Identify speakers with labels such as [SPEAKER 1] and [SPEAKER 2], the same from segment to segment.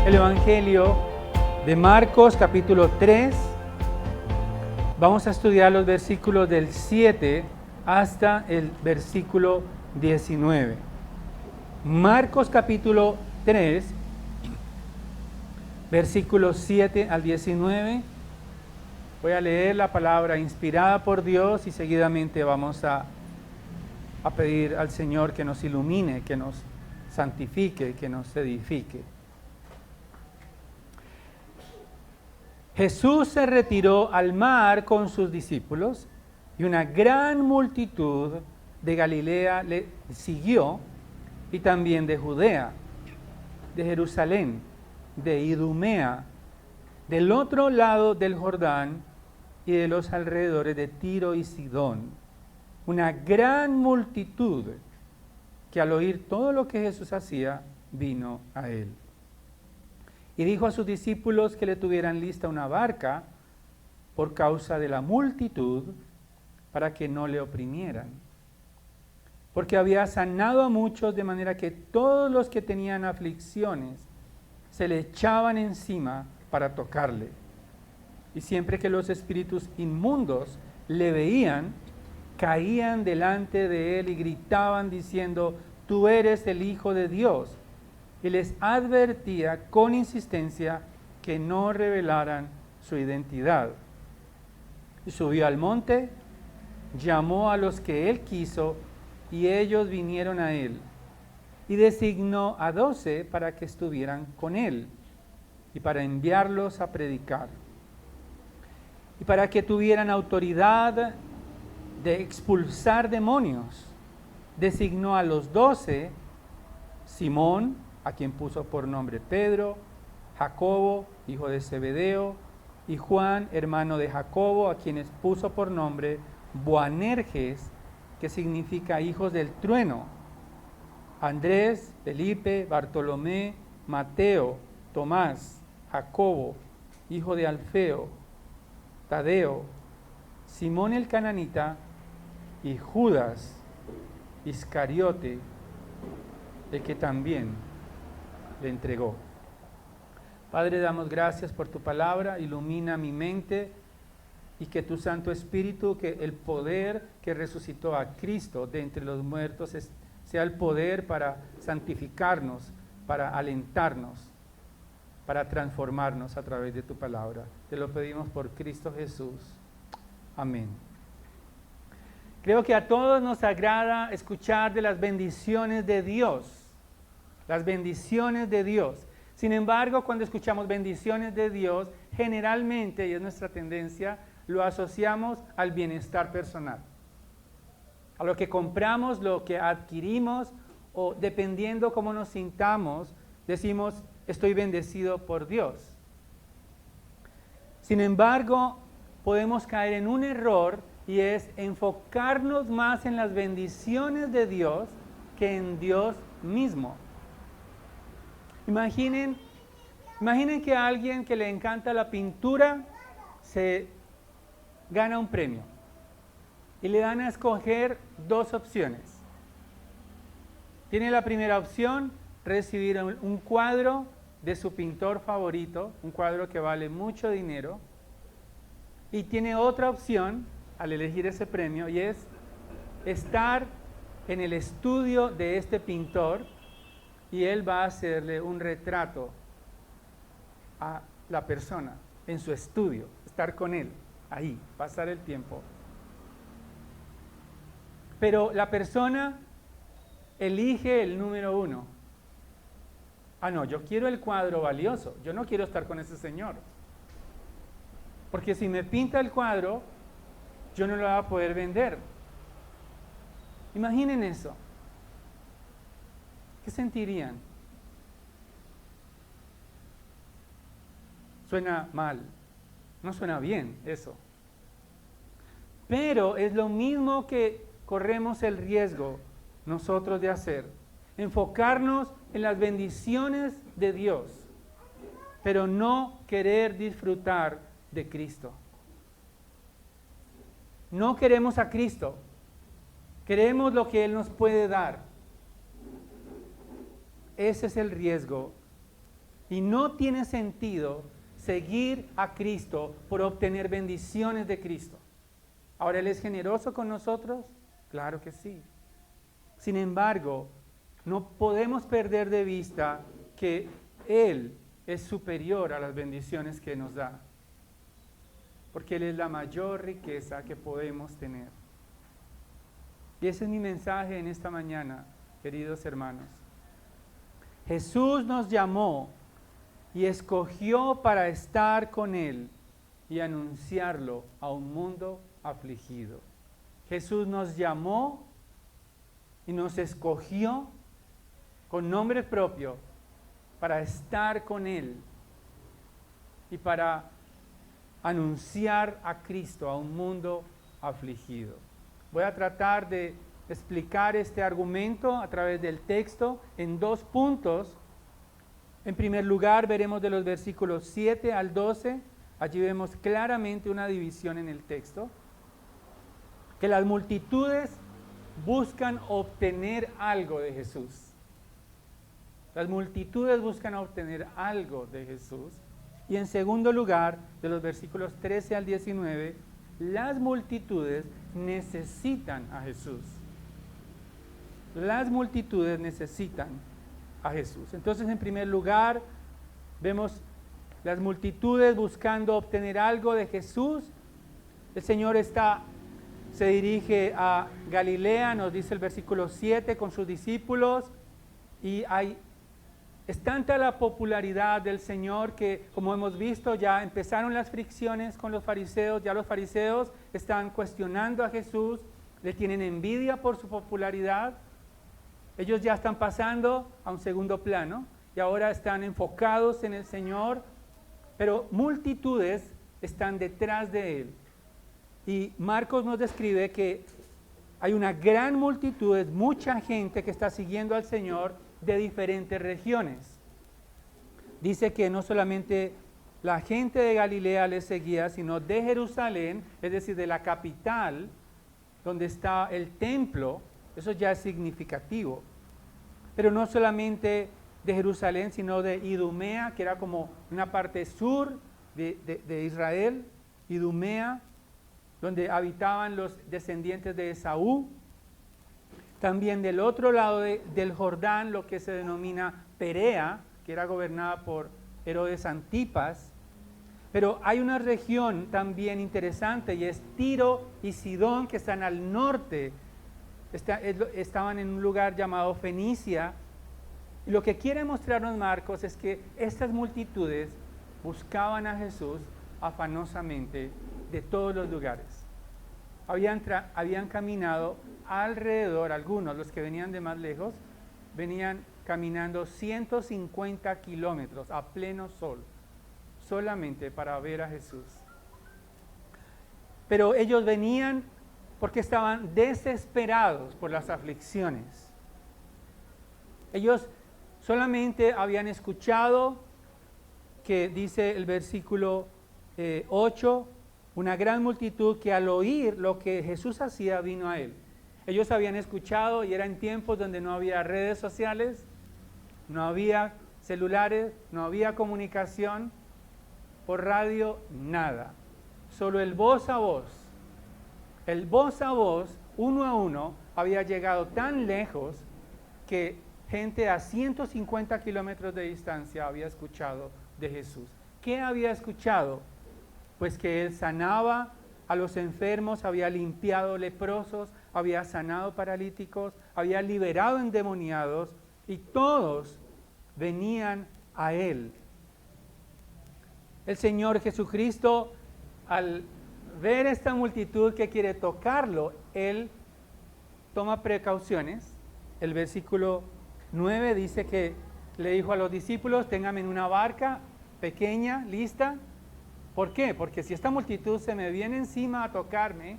[SPEAKER 1] el Evangelio de Marcos capítulo 3. Vamos a estudiar los versículos del 7 hasta el versículo 19. Marcos capítulo 3, versículos 7 al 19. Voy a leer la palabra inspirada por Dios y seguidamente vamos a pedir al Señor que nos ilumine, que nos santifique, que nos edifique. Jesús se retiró al mar con sus discípulos y una gran multitud de Galilea le siguió y también de Judea, de Jerusalén, de Idumea, del otro lado del Jordán y de los alrededores de Tiro y Sidón. Una gran multitud que al oír todo lo que Jesús hacía, vino a él. Y dijo a sus discípulos que le tuvieran lista una barca por causa de la multitud, para que no le oprimieran. Porque había sanado a muchos, de manera que todos los que tenían aflicciones se le echaban encima para tocarle. Y siempre que los espíritus inmundos le veían, caían delante de él y gritaban diciendo: tú eres el Hijo de Dios. Y les advertía con insistencia que no revelaran su identidad. Y subió al monte, llamó a los que él quiso, y ellos vinieron a él. Y designó a 12 para que estuvieran con él, y para enviarlos a predicar. Y para que tuvieran autoridad de expulsar demonios, designó a los 12, Simón, a quien puso por nombre Pedro, Jacobo, hijo de Zebedeo, y Juan, hermano de Jacobo, a quienes puso por nombre Boanerges, que significa hijos del trueno, Andrés, Felipe, Bartolomé, Mateo, Tomás, Jacobo, hijo de Alfeo, Tadeo, Simón el cananita, y Judas Iscariote, el que también le entregó. Padre, damos gracias por tu palabra, ilumina mi mente y que tu Santo Espíritu, que el poder que resucitó a Cristo de entre los muertos sea el poder para santificarnos, para alentarnos, para transformarnos a través de tu palabra. Te lo pedimos por Cristo Jesús. Amén. Creo que a todos nos agrada escuchar de las bendiciones de Dios. Las bendiciones de Dios. Sin embargo, cuando escuchamos bendiciones de Dios, generalmente, y es nuestra tendencia, lo asociamos al bienestar personal. A lo que compramos, lo que adquirimos, o dependiendo cómo nos sintamos, decimos, estoy bendecido por Dios. Sin embargo, podemos caer en un error y es enfocarnos más en las bendiciones de Dios que en Dios mismo. Imaginen que a alguien que le encanta la pintura se gana un premio y le dan a escoger 2 opciones. Tiene la primera opción, recibir un cuadro de su pintor favorito, un cuadro que vale mucho dinero, y tiene otra opción al elegir ese premio, y es estar en el estudio de este pintor y él va a hacerle un retrato a la persona en su estudio, estar con él, ahí, pasar el tiempo. Pero la persona elige el número 1. Ah, no, yo quiero el cuadro valioso, yo no quiero estar con ese señor. Porque si me pinta el cuadro, yo no lo voy a poder vender. Imaginen eso. ¿Qué sentirían? Suena mal, no suena bien eso. Pero es lo mismo que corremos el riesgo nosotros de hacer. Enfocarnos en las bendiciones de Dios, pero no querer disfrutar de Cristo. No queremos a Cristo, queremos lo que Él nos puede dar. Ese es el riesgo Y no tiene sentido seguir a Cristo por obtener bendiciones de Cristo. Ahora, ¿Él es generoso con nosotros? Claro que sí. Sin embargo, no podemos perder de vista que Él es superior a las bendiciones que nos da, porque Él es la mayor riqueza que podemos tener. Y ese es mi mensaje en esta mañana, queridos hermanos. Jesús nos llamó y escogió para estar con Él y anunciarlo a un mundo afligido. Jesús nos llamó y nos escogió con nombre propio para estar con Él y para anunciar a Cristo a un mundo afligido. Voy a tratar de explicar este argumento a través del texto en 2 puntos. En primer lugar, veremos de los versículos 7 al 12, allí vemos claramente una división en el texto, que las multitudes buscan obtener algo de Jesús. Las multitudes buscan obtener algo de Jesús. Y en segundo lugar, de los versículos 13 al 19, las multitudes necesitan a Jesús. Las multitudes necesitan a Jesús. Entonces, en primer lugar, vemos las multitudes buscando obtener algo de Jesús. El Señor se dirige a Galilea, nos dice el versículo 7, con sus discípulos, y es tanta la popularidad del Señor que, como hemos visto, ya empezaron las fricciones con los fariseos. Ya los fariseos están cuestionando a Jesús, le tienen envidia por su popularidad. Ellos ya están pasando a un segundo plano y ahora están enfocados en el Señor, pero multitudes están detrás de Él. Y Marcos nos describe que hay una gran multitud, es mucha gente que está siguiendo al Señor de diferentes regiones. Dice que no solamente la gente de Galilea le seguía, sino de Jerusalén, es decir, de la capital, donde está el templo. Eso ya es significativo. Pero no solamente de Jerusalén, sino de Idumea, que era como una parte sur de Israel, Idumea, donde habitaban los descendientes de Esaú. También del otro lado del Jordán, lo que se denomina Perea, que era gobernada por Herodes Antipas. Pero hay una región también interesante, y es Tiro y Sidón, que están al norte. Estaban en un lugar llamado Fenicia. Y lo que quiere mostrarnos Marcos es que estas multitudes buscaban a Jesús afanosamente de todos los lugares. Habían caminado alrededor, algunos, los que venían de más lejos, venían caminando 150 kilómetros a pleno sol, solamente para ver a Jesús. Pero ellos venían porque estaban desesperados por las aflicciones. Ellos solamente habían escuchado que dice el versículo 8, una gran multitud que al oír lo que Jesús hacía vino a Él. Ellos habían escuchado y eran tiempos donde no había redes sociales, no había celulares, no había comunicación por radio, nada. Solo el voz a voz. El voz a voz, uno a uno, había llegado tan lejos que gente a 150 kilómetros de distancia había escuchado de Jesús. ¿Qué había escuchado? Pues que Él sanaba a los enfermos, había limpiado leprosos, había sanado paralíticos, había liberado endemoniados, y todos venían a Él. El Señor Jesucristo, al ver esta multitud que quiere tocarlo, Él toma precauciones. El versículo 9 dice que le dijo a los discípulos: ténganme en una barca pequeña, lista. ¿Por qué? Porque si esta multitud se me viene encima a tocarme,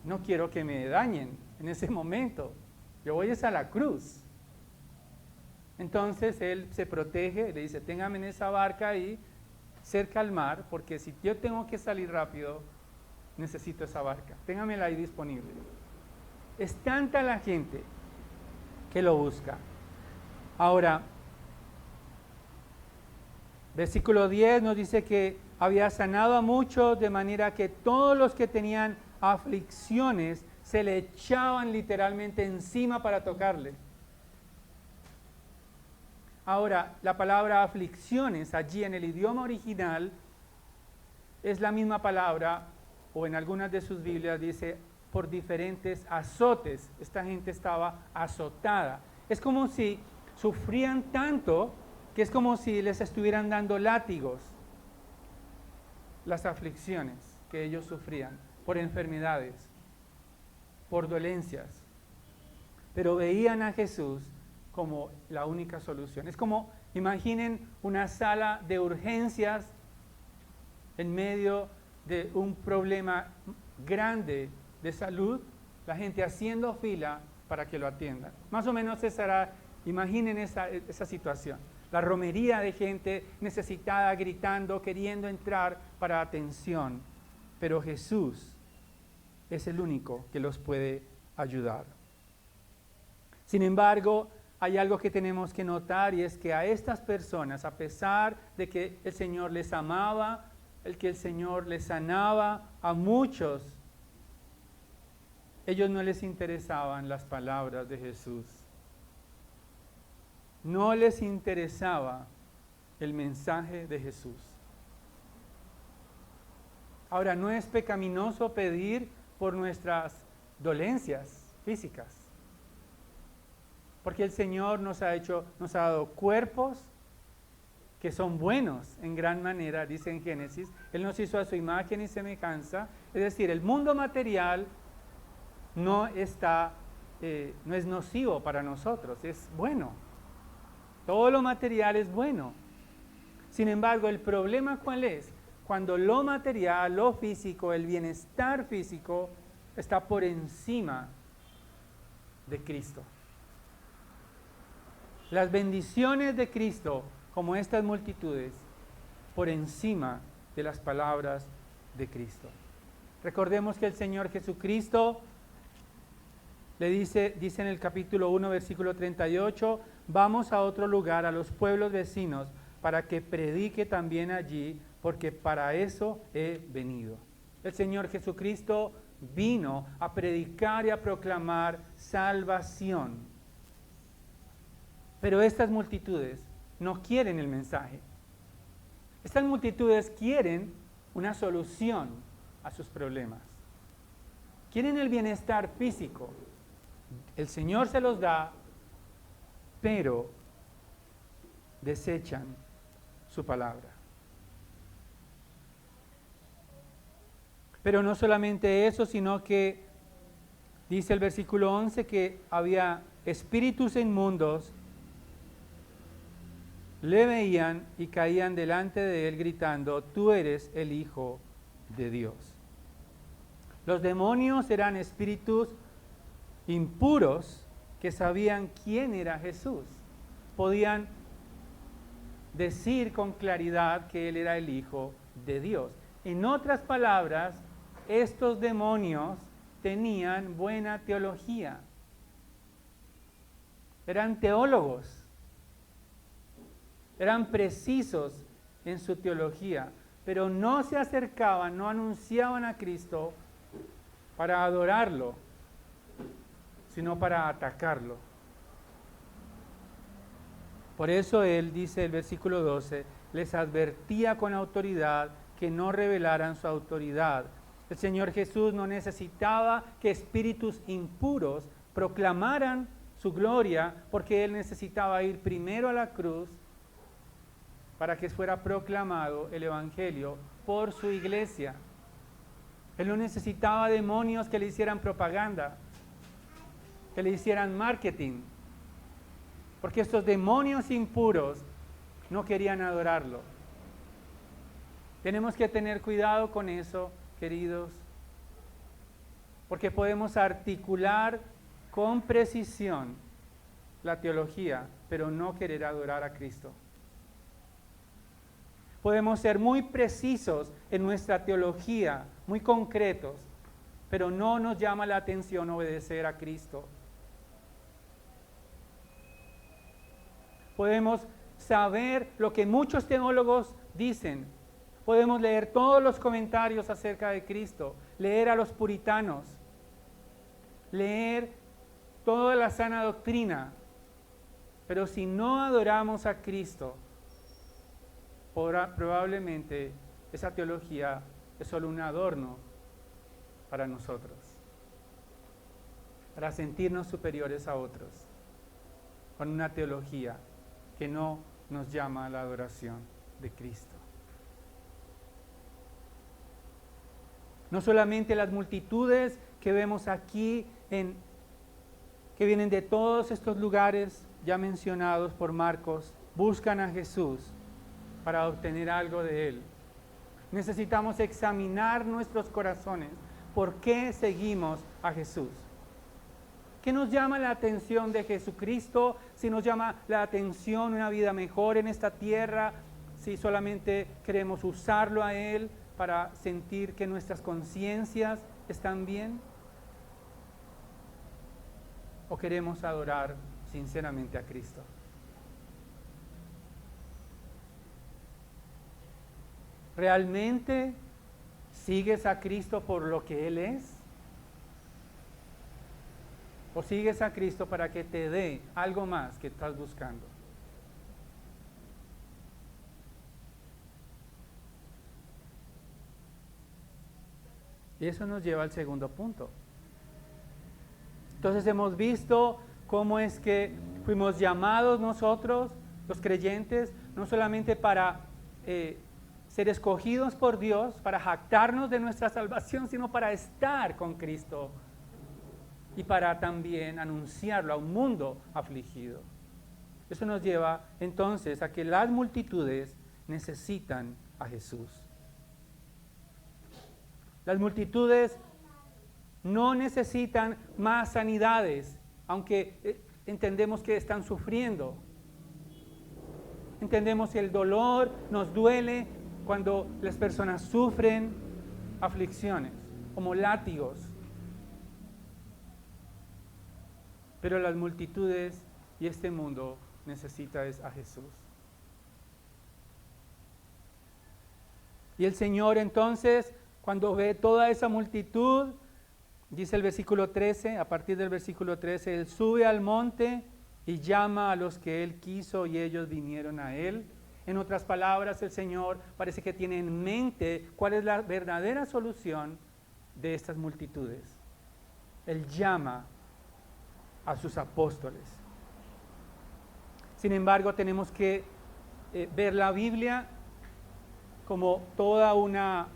[SPEAKER 1] no quiero que me dañen en ese momento. Yo voy a la cruz. Entonces Él se protege, le dice: téngame en esa barca ahí, cerca al mar, porque si yo tengo que salir rápido, necesito esa barca. Téngamela ahí disponible. Es tanta la gente que lo busca. Ahora, Versículo 10 nos dice que había sanado a muchos, de manera que todos los que tenían aflicciones se le echaban literalmente encima para tocarle. Ahora, la palabra aflicciones allí en el idioma original es la misma palabra, o en algunas de sus Biblias dice por diferentes azotes. Esta gente estaba azotada. Es como si sufrían tanto que es como si les estuvieran dando látigos. Las aflicciones que ellos sufrían por enfermedades, por dolencias. Pero veían a Jesús como la única solución. Es como, imaginen una sala de urgencias en medio de un problema grande de salud, la gente haciendo fila para que lo atiendan. Más o menos esa era, imaginen esa situación. La romería de gente necesitada, gritando, queriendo entrar para atención. Pero Jesús es el único que los puede ayudar. Sin embargo, hay algo que tenemos que notar, y es que a estas personas, a pesar de que el Señor les amaba, que el Señor les sanaba a muchos, ellos no les interesaban las palabras de Jesús. No les interesaba el mensaje de Jesús. Ahora, no es pecaminoso pedir por nuestras dolencias físicas, porque el Señor nos ha dado cuerpos que son buenos en gran manera, dice en Génesis. Él nos hizo a su imagen y semejanza. Es decir, el mundo material no es nocivo para nosotros, es bueno. Todo lo material es bueno. Sin embargo, el problema ¿cuál es? Cuando lo material, lo físico, el bienestar físico está por encima de Cristo. Las bendiciones de Cristo, como estas multitudes, por encima de las palabras de Cristo. Recordemos que el Señor Jesucristo le dice en el capítulo 1, versículo 38, vamos a otro lugar, a los pueblos vecinos, para que predique también allí, porque para eso he venido. El Señor Jesucristo vino a predicar y a proclamar salvación. Pero estas multitudes no quieren el mensaje. Estas multitudes quieren una solución a sus problemas. Quieren el bienestar físico. El Señor se los da, pero desechan su palabra. Pero no solamente eso, sino que dice el versículo 11 que había espíritus inmundos, le veían y caían delante de él gritando, tú eres el Hijo de Dios. Los demonios eran espíritus impuros que sabían quién era Jesús. Podían decir con claridad que él era el Hijo de Dios. En otras palabras, estos demonios tenían buena teología. Eran teólogos. Eran precisos en su teología, pero no se acercaban, no anunciaban a Cristo para adorarlo, sino para atacarlo. Por eso él, dice el versículo 12, les advertía con autoridad que no revelaran su autoridad. El Señor Jesús no necesitaba que espíritus impuros proclamaran su gloria, porque él necesitaba ir primero a la cruz para que fuera proclamado el Evangelio por su iglesia. Él no necesitaba demonios que le hicieran propaganda, que le hicieran marketing, porque estos demonios impuros no querían adorarlo. Tenemos que tener cuidado con eso, queridos, porque podemos articular con precisión la teología, pero no querer adorar a Cristo. Podemos ser muy precisos en nuestra teología, muy concretos, pero no nos llama la atención obedecer a Cristo. Podemos saber lo que muchos teólogos dicen. Podemos leer todos los comentarios acerca de Cristo, leer a los puritanos, leer toda la sana doctrina, pero si no adoramos a Cristo, probablemente esa teología es solo un adorno para nosotros, para sentirnos superiores a otros, con una teología que no nos llama a la adoración de Cristo. No solamente las multitudes que vemos aquí, que vienen de todos estos lugares ya mencionados por Marcos, buscan a Jesús para obtener algo de Él. Necesitamos examinar nuestros corazones. ¿Por qué seguimos a Jesús? ¿Qué nos llama la atención de Jesucristo? Si nos llama la atención una vida mejor en esta tierra, si solamente queremos usarlo a Él para sentir que nuestras conciencias están bien, o queremos adorar sinceramente a Cristo. ¿Realmente sigues a Cristo por lo que Él es? ¿O sigues a Cristo para que te dé algo más que estás buscando? Y eso nos lleva al segundo punto. Entonces hemos visto cómo es que fuimos llamados nosotros, los creyentes, no solamente para ser escogidos por Dios, para jactarnos de nuestra salvación, sino para estar con Cristo y para también anunciarlo a un mundo afligido. Eso nos lleva entonces a que las multitudes necesitan a Jesús. Las multitudes no necesitan más sanidades, aunque entendemos que están sufriendo. Entendemos que el dolor nos duele cuando las personas sufren aflicciones, como látigos. Pero las multitudes y este mundo necesitan a Jesús. Y el Señor entonces, cuando ve toda esa multitud, dice el versículo 13, a partir del versículo 13, Él sube al monte y llama a los que Él quiso y ellos vinieron a Él. En otras palabras, el Señor parece que tiene en mente cuál es la verdadera solución de estas multitudes. Él llama a sus apóstoles. Sin embargo, tenemos que ver la Biblia como toda una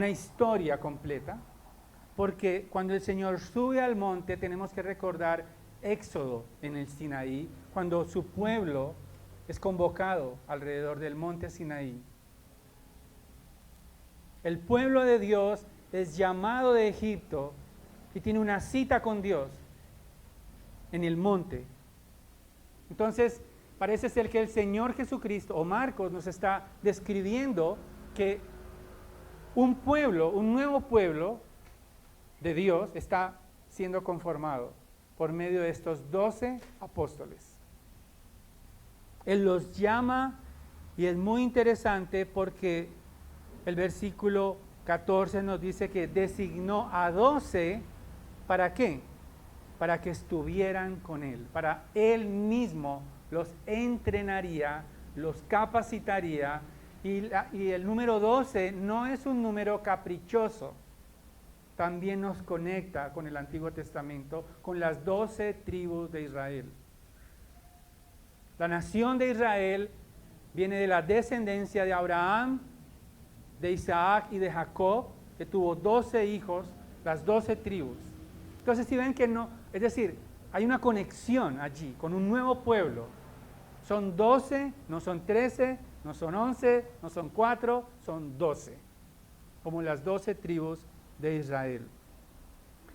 [SPEAKER 1] historia completa, porque cuando el Señor sube al monte tenemos que recordar Éxodo en el Sinaí, cuando su pueblo es convocado alrededor del monte Sinaí. El pueblo de Dios es llamado de Egipto y tiene una cita con Dios en el monte. Entonces, parece ser que el Señor Jesucristo, o Marcos, nos está describiendo que un nuevo pueblo de Dios está siendo conformado por medio de estos 12 apóstoles. Él los llama y es muy interesante porque el versículo 14 nos dice que designó a 12, ¿para qué? Para que estuvieran con Él, para Él mismo los entrenaría, los capacitaría, y el número 12 no es un número caprichoso, también nos conecta con el Antiguo Testamento, con las 12 tribus de Israel. La nación de Israel viene de la descendencia de Abraham, de Isaac y de Jacob, que tuvo 12 hijos, las 12 tribus. Entonces, si ven que no, es decir, hay una conexión allí con un nuevo pueblo. Son 12, no son 13, no son 11, no son 4, son 12, como las 12 tribus de Israel.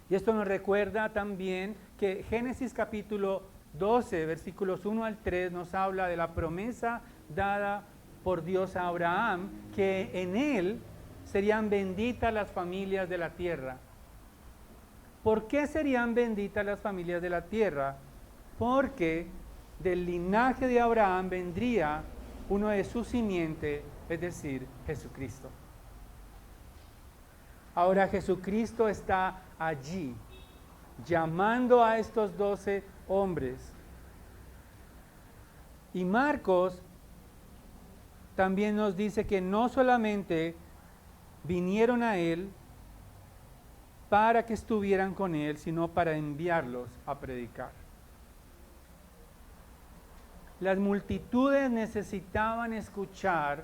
[SPEAKER 1] Y esto nos recuerda también que Génesis capítulo 12, versículos 1 al 3, nos habla de la promesa dada por Dios a Abraham, que en él serían benditas las familias de la tierra. ¿Por qué serían benditas las familias de la tierra? Porque del linaje de Abraham vendría uno de su simiente, es decir, Jesucristo. Ahora Jesucristo está allí, llamando a estos 12 hombres. Y Marcos también nos dice que no solamente vinieron a él para que estuvieran con él, sino para enviarlos a predicar. Las multitudes necesitaban escuchar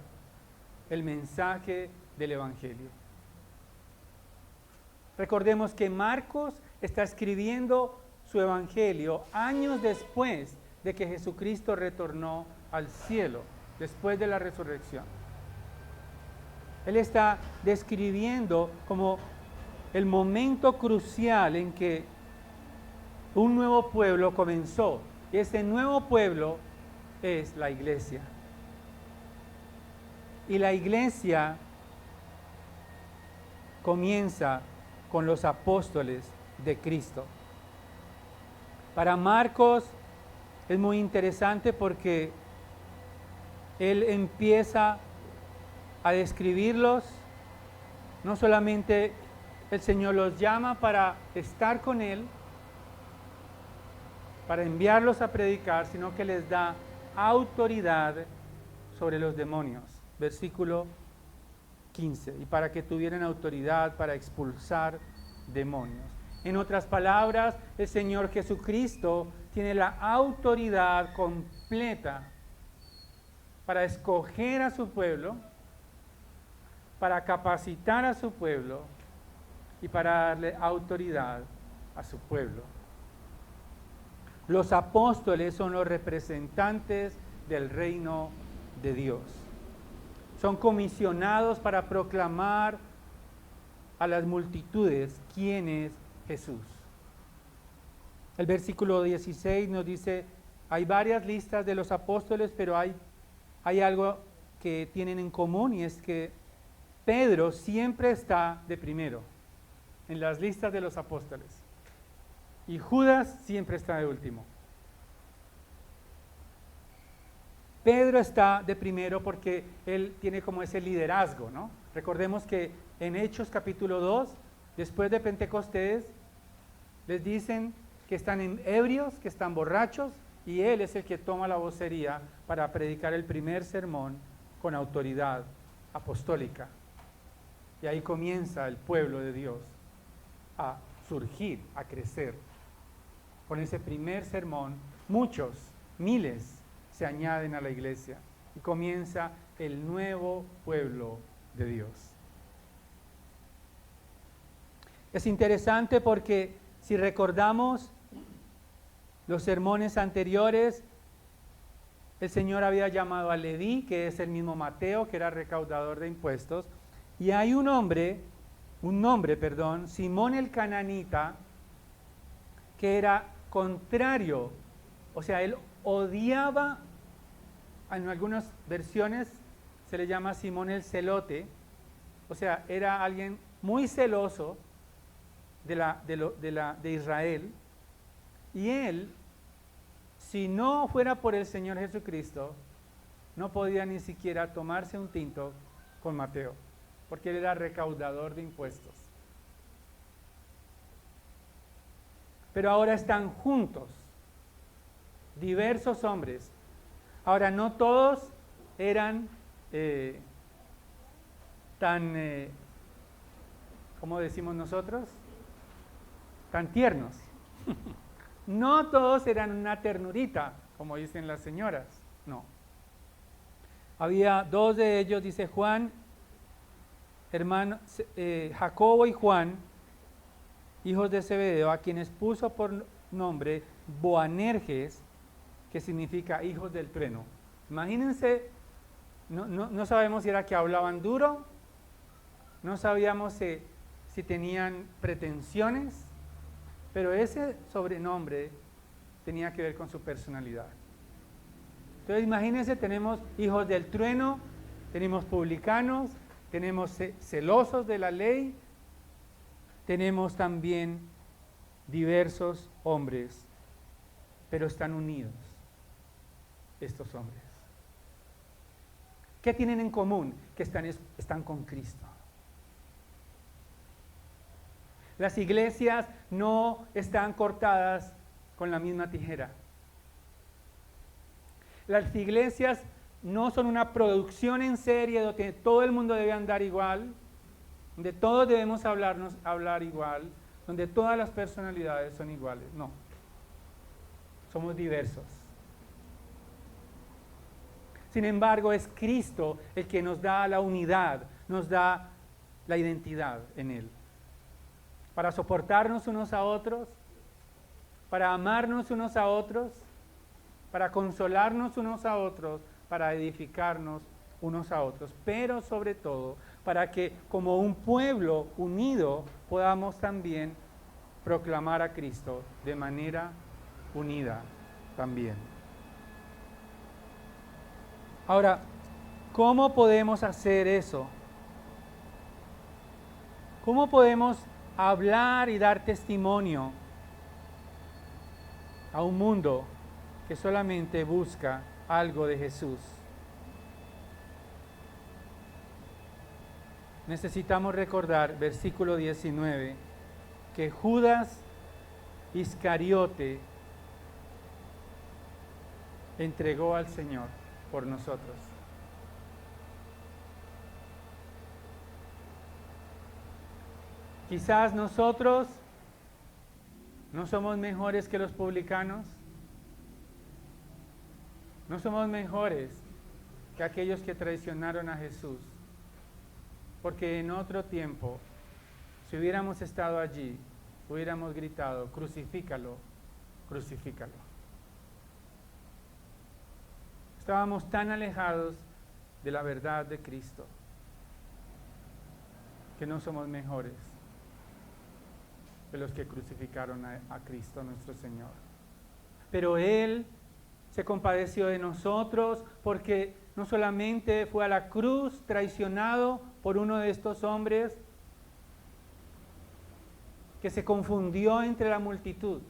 [SPEAKER 1] el mensaje del Evangelio. Recordemos que Marcos está escribiendo su Evangelio años después de que Jesucristo retornó al cielo, después de la resurrección. Él está describiendo como el momento crucial en que un nuevo pueblo comenzó. Y ese nuevo pueblo es la iglesia. Y la iglesia comienza con los apóstoles de Cristo. Para Marcos es muy interesante porque él empieza a describirlos. No solamente el Señor los llama para estar con Él, para enviarlos a predicar, sino que les da autoridad sobre los demonios. Versículo 15. Y para que tuvieran autoridad para expulsar demonios. En otras palabras, el Señor Jesucristo tiene la autoridad completa para escoger a su pueblo, para capacitar a su pueblo y para darle autoridad a su pueblo. Los apóstoles son los representantes del reino de Dios. Son comisionados para proclamar a las multitudes quién es Jesús. El versículo 16 nos dice, hay varias listas de los apóstoles, pero hay algo que tienen en común, y es que Pedro siempre está de primero en las listas de los apóstoles y Judas siempre está de último. Pedro está de primero porque él tiene como ese liderazgo, ¿no? Recordemos que en Hechos capítulo 2, después de Pentecostés, les dicen que están ebrios, que están borrachos, y él es el que toma la vocería para predicar el primer sermón con autoridad apostólica. Y ahí comienza el pueblo de Dios a surgir, a crecer. Con ese primer sermón, muchos, miles, se añaden a la iglesia y comienza el nuevo pueblo de Dios. Es interesante porque si recordamos los sermones anteriores, el Señor había llamado a Leví, que es el mismo Mateo, que era recaudador de impuestos, y hay un nombre, Simón el Cananita, que era contrario, o sea, él odiaba, en algunas versiones se le llama Simón el Celote, o sea, era alguien muy celoso de Israel, y él, si no fuera por el Señor Jesucristo, no podía ni siquiera tomarse un tinto con Mateo, porque él era recaudador de impuestos. Pero ahora están juntos, diversos hombres. Ahora, no todos eran ¿cómo decimos nosotros? Tan tiernos. No todos eran una ternurita, como dicen las señoras, no. Había dos de ellos, dice Juan, Jacobo y Juan, hijos de Zebedeo, a quienes puso por nombre Boanerges, que significa hijos del trueno. Imagínense, no sabemos si era que hablaban duro, no sabíamos si tenían pretensiones, pero ese sobrenombre tenía que ver con su personalidad. Entonces imagínense, tenemos hijos del trueno, tenemos publicanos, tenemos celosos de la ley, tenemos también diversos hombres, pero están unidos. estos hombres? ¿Qué tienen en común? Que están con Cristo. Las iglesias no están cortadas con la misma tijera. Las iglesias no son una producción en serie donde todo el mundo debe andar igual, donde todos debemos hablar igual, donde todas las personalidades son iguales. No, somos diversos. Sin embargo, es Cristo el que nos da la unidad, nos da la identidad en Él. Para soportarnos unos a otros, para amarnos unos a otros, para consolarnos unos a otros, para edificarnos unos a otros, pero sobre todo para que como un pueblo unido podamos también proclamar a Cristo de manera unida también. Ahora, ¿cómo podemos hacer eso? ¿Cómo podemos hablar y dar testimonio a un mundo que solamente busca algo de Jesús? Necesitamos recordar, versículo 19, que Judas Iscariote entregó al Señor por nosotros. Quizás nosotros no somos mejores que los publicanos, no somos mejores que aquellos que traicionaron a Jesús, porque en otro tiempo, si hubiéramos estado allí, hubiéramos gritado, crucifícalo, crucifícalo. Estábamos tan alejados de la verdad de Cristo que no somos mejores que los que crucificaron a Cristo nuestro Señor. Pero Él se compadeció de nosotros porque no solamente fue a la cruz traicionado por uno de estos hombres que se confundió entre la multitud,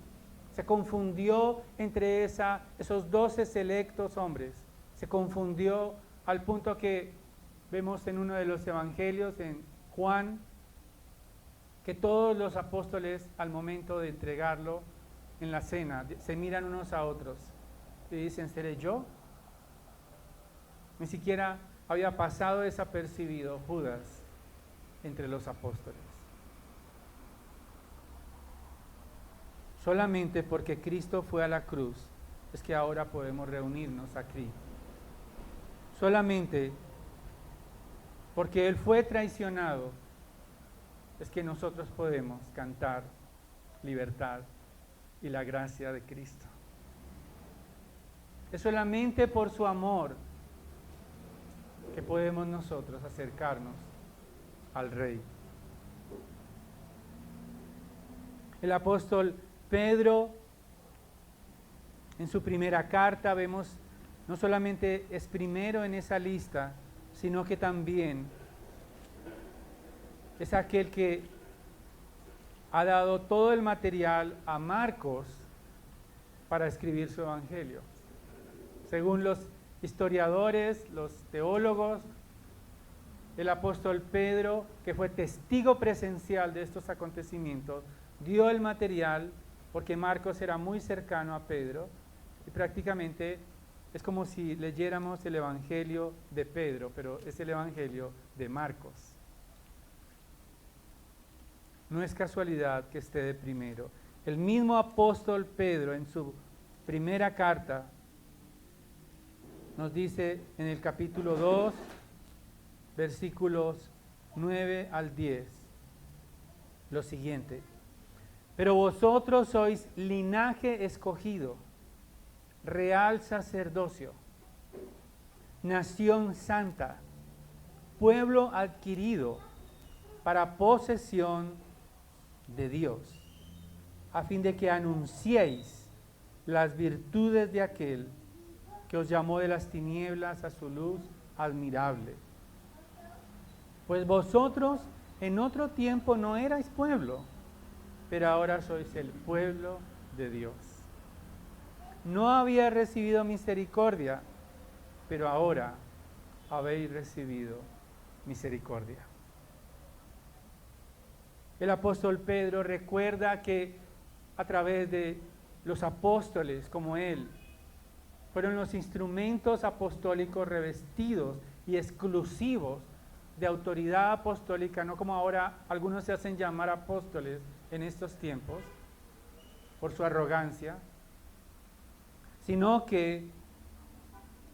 [SPEAKER 1] se confundió entre esos 12 selectos hombres, se confundió al punto que vemos en uno de los evangelios, en Juan, que todos los apóstoles al momento de entregarlo en la cena se miran unos a otros y dicen, ¿seré yo? Ni siquiera había pasado desapercibido Judas entre los apóstoles. Solamente porque Cristo fue a la cruz es que ahora podemos reunirnos aquí. Solamente porque Él fue traicionado es que nosotros podemos cantar libertad y la gracia de Cristo. Es solamente por su amor que podemos nosotros acercarnos al Rey. El apóstol Pedro, en su primera carta, vemos, no solamente es primero en esa lista, sino que también es aquel que ha dado todo el material a Marcos para escribir su evangelio. Según los historiadores, los teólogos, el apóstol Pedro, que fue testigo presencial de estos acontecimientos, dio el material porque Marcos era muy cercano a Pedro y prácticamente es como si leyéramos el evangelio de Pedro, pero es el evangelio de Marcos. No es casualidad que esté de primero. El mismo apóstol Pedro en su primera carta nos dice en el capítulo 2, versículos 9 al 10, lo siguiente. Pero vosotros sois linaje escogido, real sacerdocio, nación santa, pueblo adquirido para posesión de Dios, a fin de que anunciéis las virtudes de aquel que os llamó de las tinieblas a su luz admirable. Pues vosotros en otro tiempo no erais pueblo, pero ahora sois el pueblo de Dios. no había recibido misericordia, pero ahora habéis recibido misericordia. El apóstol Pedro recuerda que a través de los apóstoles como él, fueron los instrumentos apostólicos revestidos y exclusivos de autoridad apostólica, no como ahora algunos se hacen llamar apóstoles en estos tiempos, por su arrogancia, sino que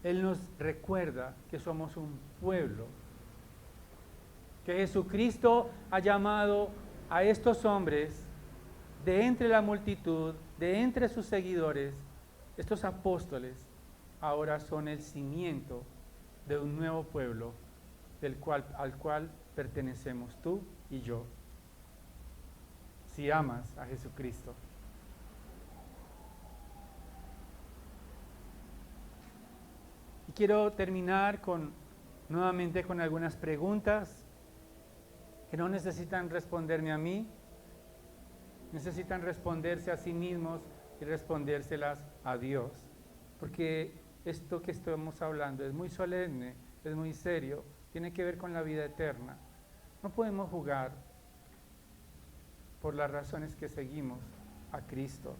[SPEAKER 1] Él nos recuerda que somos un pueblo, que Jesucristo ha llamado a estos hombres de entre la multitud, de entre sus seguidores, estos apóstoles, ahora son el cimiento de un nuevo pueblo al cual pertenecemos tú y yo, si amas a Jesucristo. Y quiero terminar nuevamente con algunas preguntas que no necesitan responderme a mí, necesitan responderse a sí mismos y respondérselas a Dios, porque esto que estamos hablando es muy solemne, es muy serio, tiene que ver con la vida eterna. No podemos jugar por las razones que seguimos a Cristo.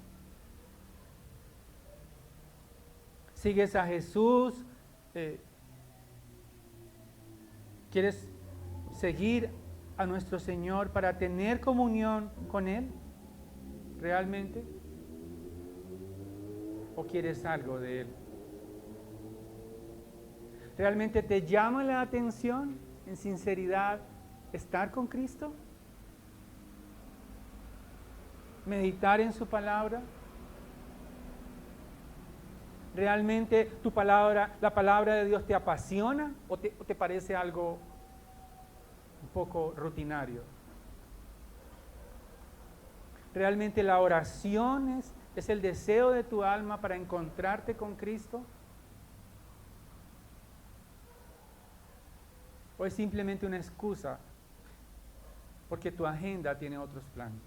[SPEAKER 1] ¿Sigues a Jesús? ¿Quieres seguir a nuestro Señor para tener comunión con Él realmente? ¿O quieres algo de Él? ¿Realmente te llama la atención, en sinceridad, estar con Cristo? ¿Meditar en su palabra? ¿Realmente la palabra de Dios te apasiona o te parece algo un poco rutinario? ¿Realmente la oración es el deseo de tu alma para encontrarte con Cristo? ¿O es simplemente una excusa porque tu agenda tiene otros planes?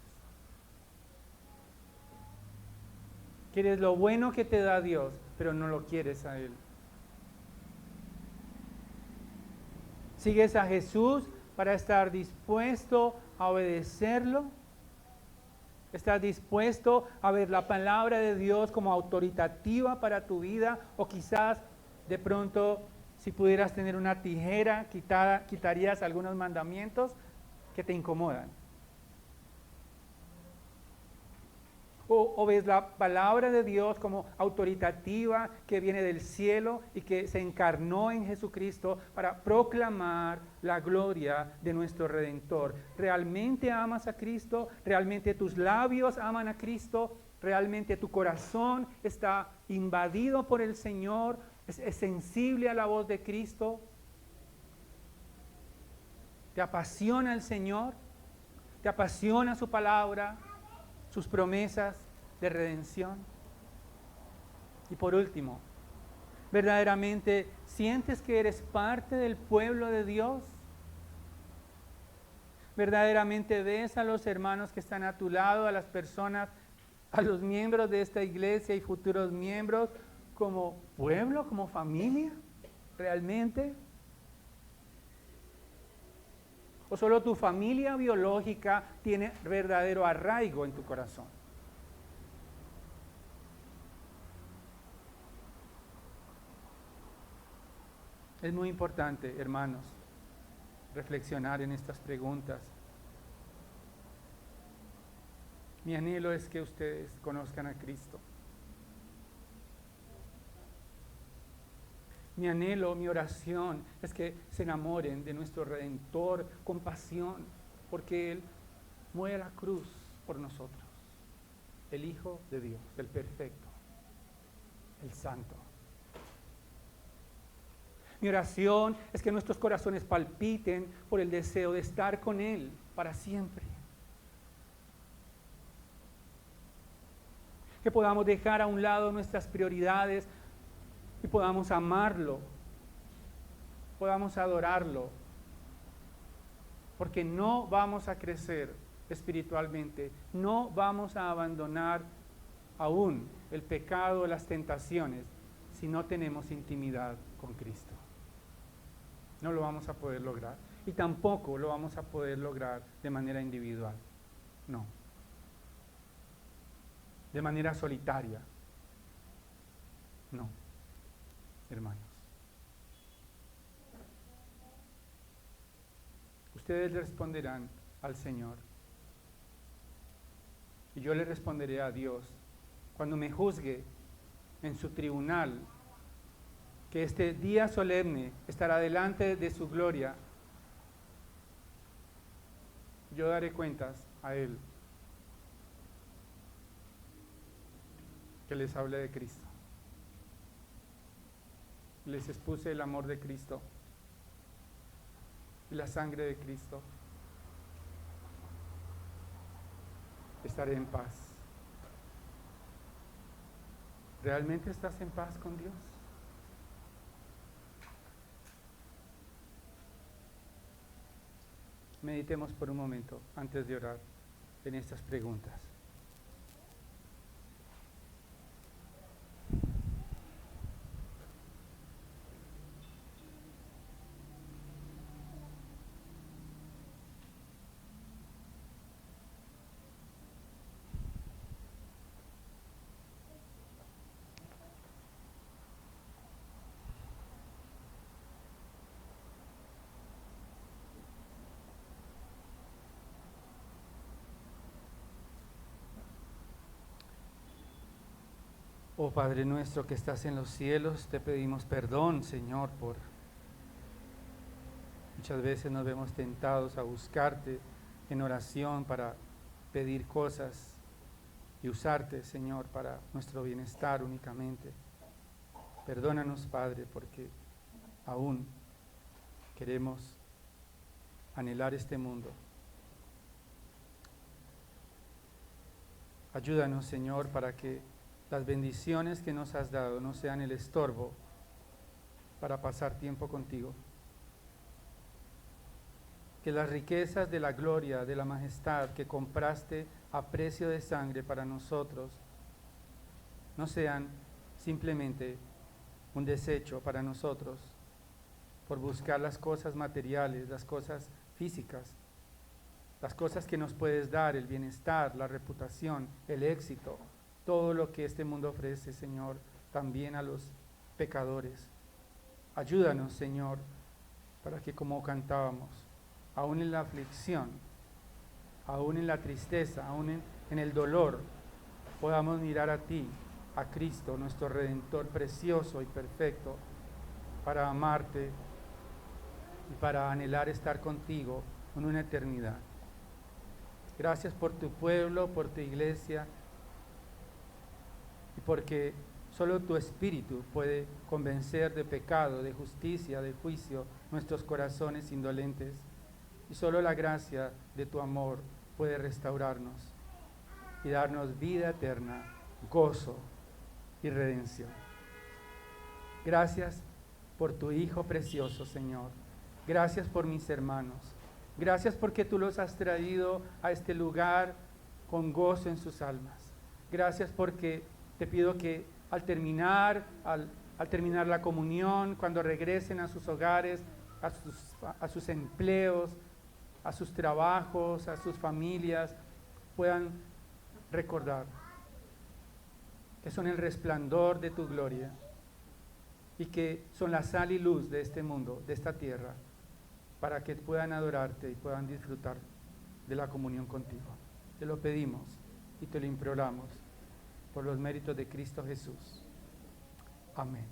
[SPEAKER 1] Quieres lo bueno que te da Dios, pero no lo quieres a Él. ¿Sigues a Jesús para estar dispuesto a obedecerlo? ¿Estás dispuesto a ver la palabra de Dios como autoritativa para tu vida? O quizás de pronto, si pudieras tener una tijera, quitarías algunos mandamientos que te incomodan. O ves la palabra de Dios como autoritativa que viene del cielo y que se encarnó en Jesucristo para proclamar la gloria de nuestro Redentor. ¿Realmente amas a Cristo? ¿Realmente tus labios aman a Cristo? ¿Realmente tu corazón está invadido por el Señor? ¿Es sensible a la voz de Cristo? ¿Te apasiona el Señor? ¿Te apasiona su palabra? Sus promesas de redención. Y por último, ¿verdaderamente sientes que eres parte del pueblo de Dios? ¿Verdaderamente ves a los hermanos que están a tu lado, a las personas, a los miembros de esta iglesia y futuros miembros como pueblo, como familia? ¿Realmente? ¿O solo tu familia biológica tiene verdadero arraigo en tu corazón? Es muy importante, hermanos, reflexionar en estas preguntas. Mi anhelo es que ustedes conozcan a Cristo. Mi anhelo, mi oración es que se enamoren de nuestro Redentor con pasión, porque Él muere a la cruz por nosotros. El Hijo de Dios, el perfecto, el santo. Mi oración es que nuestros corazones palpiten por el deseo de estar con Él para siempre. Que podamos dejar a un lado nuestras prioridades y podamos amarlo, podamos adorarlo, porque no vamos a crecer espiritualmente, no vamos a abandonar aún el pecado, las tentaciones, si no tenemos intimidad con Cristo. No lo vamos a poder lograr. Y tampoco lo vamos a poder lograr de manera individual. No. De manera solitaria. No, hermanos. Ustedes le responderán al Señor. Y yo le responderé a Dios cuando me juzgue en su tribunal, que este día solemne estará delante de su gloria. Yo daré cuentas a Él, que les hable de Cristo. Les expuse el amor de Cristo y la sangre de Cristo. Estaré en paz. ¿Realmente estás en paz con Dios? Meditemos por un momento antes de orar en estas preguntas. Oh Padre nuestro que estás en los cielos, te pedimos perdón, Señor, por muchas veces nos vemos tentados a buscarte en oración para pedir cosas y usarte, Señor, para nuestro bienestar únicamente. Perdónanos, Padre, porque aún queremos anhelar este mundo. Ayúdanos, Señor, para que las bendiciones que nos has dado no sean el estorbo para pasar tiempo contigo. Que las riquezas de la gloria, de la majestad que compraste a precio de sangre para nosotros, no sean simplemente un desecho para nosotros por buscar las cosas materiales, las cosas físicas, las cosas que nos puedes dar, el bienestar, la reputación, el éxito, todo lo que este mundo ofrece, Señor, también a los pecadores. Ayúdanos, Señor, para que como cantábamos, aún en la aflicción, aún en la tristeza, aún en el dolor, podamos mirar a ti, a Cristo, nuestro Redentor precioso y perfecto, para amarte y para anhelar estar contigo en una eternidad. Gracias por tu pueblo, por tu iglesia, y porque solo tu Espíritu puede convencer de pecado, de justicia, de juicio nuestros corazones indolentes, y solo la gracia de tu amor puede restaurarnos y darnos vida eterna, gozo y redención. Gracias por tu Hijo precioso, Señor. Gracias por mis hermanos. Gracias porque tú los has traído a este lugar con gozo en sus almas. Gracias porque te pido que al terminar la comunión, cuando regresen a sus hogares, a sus empleos, a sus trabajos, a sus familias, puedan recordar que son el resplandor de tu gloria y que son la sal y luz de este mundo, de esta tierra, para que puedan adorarte y puedan disfrutar de la comunión contigo. Te lo pedimos y te lo imploramos por los méritos de Cristo Jesús. Amén.